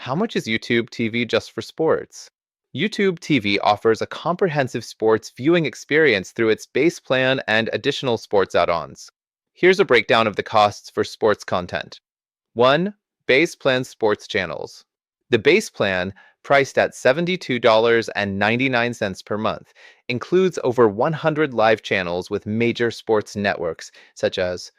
How much is YouTube TV just for sports? YouTube TV offers a comprehensive sports viewing experience through its base plan and additional sports add-ons. Here's a breakdown of the costs for sports content. 1. Base plan sports channels. The base plan, priced at $72.99 per month, includes over 100 live channels with major sports networks such as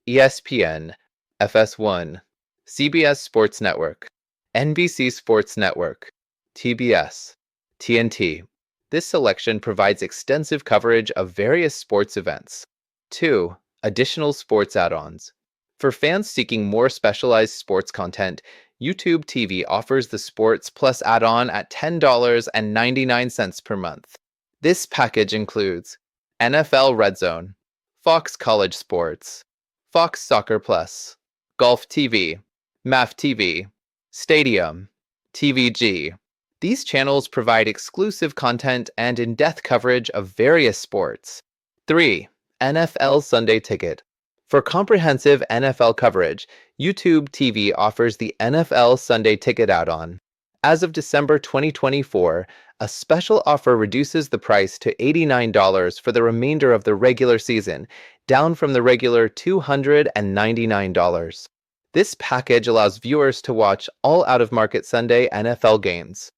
ESPN, FS1, CBS Sports Network, NBC Sports Network, TBS, TNT. This selection provides extensive coverage of various sports events. 2. Additional sports add-ons. For fans seeking more specialized sports content, YouTube TV offers the Sports Plus add-on at $10.99 per month. This package includes NFL Red Zone, Fox College Sports, Fox Soccer Plus, Golf TV, MAF TV, Stadium, TVG. These channels provide exclusive content and in-depth coverage of various sports. 3. NFL Sunday Ticket. For comprehensive NFL coverage, YouTube TV offers the NFL Sunday Ticket add-on. As of December 2024, a special offer reduces the price to $89 for the remainder of the regular season, down from the regular $299. This package allows viewers to watch all out-of-market Sunday NFL games.